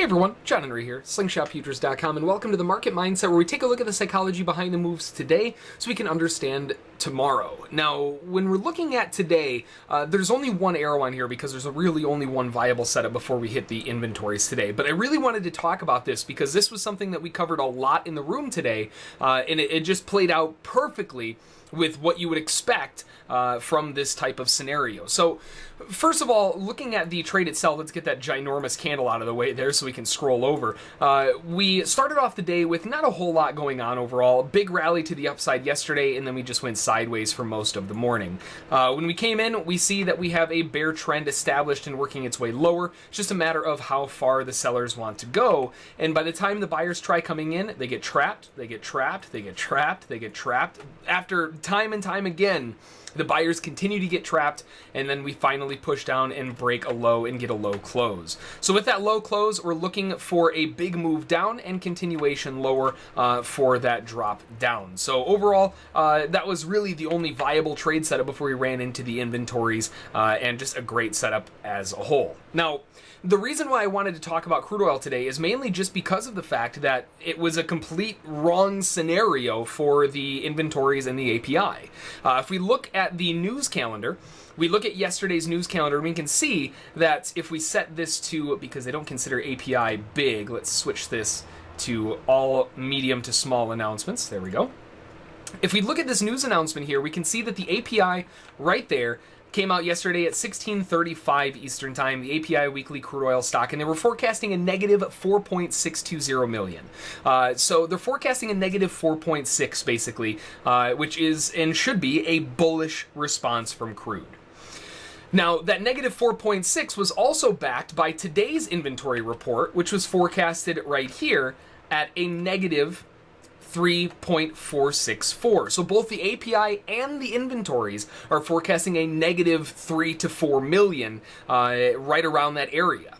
everyone, John Henry here, slingshotfutures.com, and welcome to the Market Mindset, where we take a look at the psychology behind the moves today so we can understand tomorrow. Now, when we're looking at today, there's only one arrow on here because there's really only one viable setup before we hit the inventories today. But I really wanted to talk about this because this was something that we covered a lot in the room today, and it just played out perfectly with what you would expect from this type of scenario. So first of all, looking at the trade itself, let's get that ginormous candle out of the way there so we can scroll over. We started off the day with not a whole lot going on overall. Big rally to the upside yesterday, and then we just went sideways for most of the morning. When we came in, we see that we have a bear trend established and working its way lower. It's just a matter of how far the sellers want to go. And by the time the buyers try coming in, they get trapped, they get trapped, they get trapped, they get trapped. After time and time again, the buyers continue to get trapped, and then we finally push down and break a low and get a low close. So with that low close, we're looking for a big move down and continuation lower for that drop down. So overall, that was really the only viable trade setup before we ran into the inventories, and just a great setup as a whole. Now, the reason why I wanted to talk about crude oil today is mainly just because of the fact that it was a complete wrong scenario for the inventories and the API. If we look at the news calendar, we look at yesterday's news calendar, and we can see that if we set this to, because they don't consider API big, let's switch this to all medium to small announcements. There we go. If we look at this news announcement here, we can see that the API right there came out yesterday at 16:35 Eastern Time, the API weekly crude oil stock, and they were forecasting a negative 4.620 million. So they're forecasting a negative 4.6 basically, which is and should be a bullish response from crude. Now, that negative 4.6 was also backed by today's inventory report, which was forecasted right here at a negative 3.464. So both the API and the inventories are forecasting a negative 3 to 4 million, right around that area.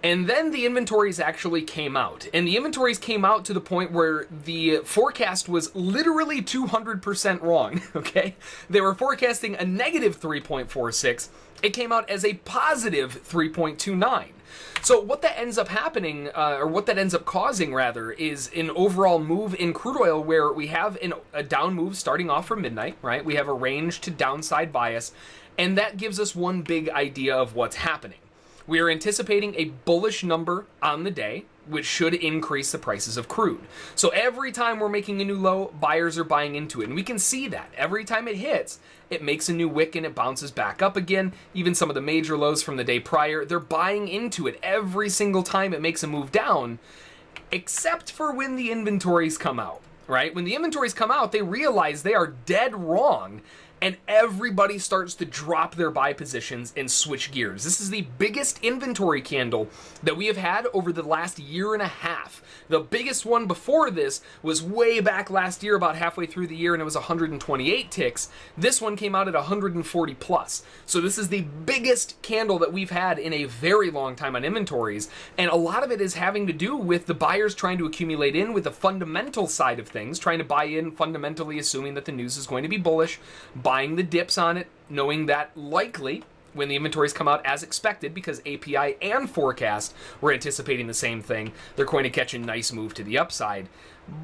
And then the inventories actually came out. And the inventories came out to the point where the forecast was literally 200% wrong, okay? They were forecasting a negative 3.46. It came out as a positive 3.29. So what that ends up happening, or what that ends up causing rather, is an overall move in crude oil where we have a down move starting off from midnight, right? We have a range to downside bias, and that gives us one big idea of what's happening. We are anticipating a bullish number on the day, which should increase the prices of crude. So every time we're making a new low, buyers are buying into it. And we can see that every time it hits, it makes a new wick and it bounces back up again. Even some of the major lows from the day prior, they're buying into it every single time it makes a move down, except for when the inventories come out, right? When the inventories come out, they realize they are dead wrong, and everybody starts to drop their buy positions and switch gears. This is the biggest inventory candle that we have had over the last year and a half. The biggest one before this was way back last year, about halfway through the year, and it was 128 ticks. This one came out at 140 plus. So this is the biggest candle that we've had in a very long time on inventories, and a lot of it is having to do with the buyers trying to accumulate in with the fundamental side of things, trying to buy in fundamentally, assuming that the news is going to be bullish, buying the dips on it, knowing that likely when the inventories come out as expected, because API and forecast were anticipating the same thing, they're going to catch a nice move to the upside.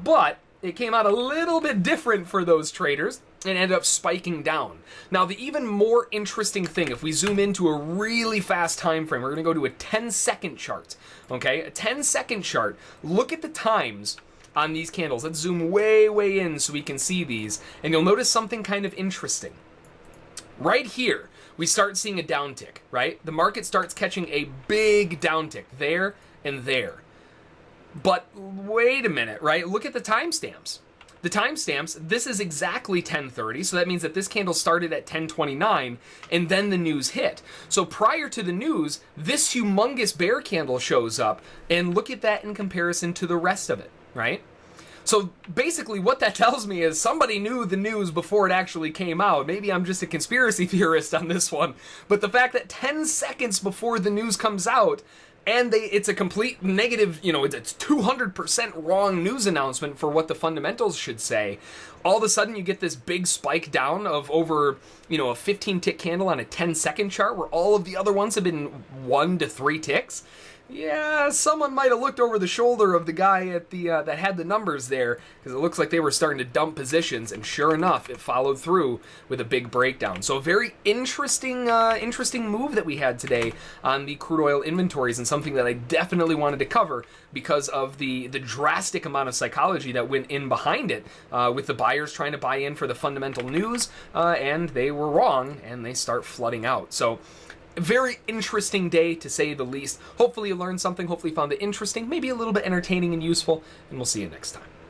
But it came out a little bit different for those traders and ended up spiking down. Now, the even more interesting thing, if we zoom into a really fast time frame, we're going to go to a 10-second chart, okay? A 10-second chart. Look at the times on these candles. Let's zoom way, way in so we can see these, and you'll notice something kind of interesting. Right here, we start seeing a downtick, right? The market starts catching a big downtick there and there. But wait a minute, right? Look at the timestamps. The timestamps, this is exactly 10:30, so that means that this candle started at 10:29, and then the news hit. So prior to the news, this humongous bear candle shows up, and look at that in comparison to the rest of it, right? So basically what that tells me is somebody knew the news before it actually came out. Maybe I'm just a conspiracy theorist on this one, but the fact that 10 seconds before the news comes out, and it's a complete negative, it's 200% wrong news announcement for what the fundamentals should say. All of a sudden you get this big spike down of over, a 15 tick candle on a 10-second chart where all of the other ones have been 1 to 3 ticks. yeah, someone might have looked over the shoulder of the guy at the that had the numbers there, because it looks like they were starting to dump positions, and sure enough, it followed through with a big breakdown. So a very interesting move that we had today on the crude oil inventories, and something that I definitely wanted to cover because of the drastic amount of psychology that went in behind it, with the buyers trying to buy in for the fundamental news, and they were wrong, and they start flooding out. So very interesting day, to say the least. Hopefully you learned something. Hopefully you found it interesting, maybe a little bit entertaining and useful, and we'll see you next time.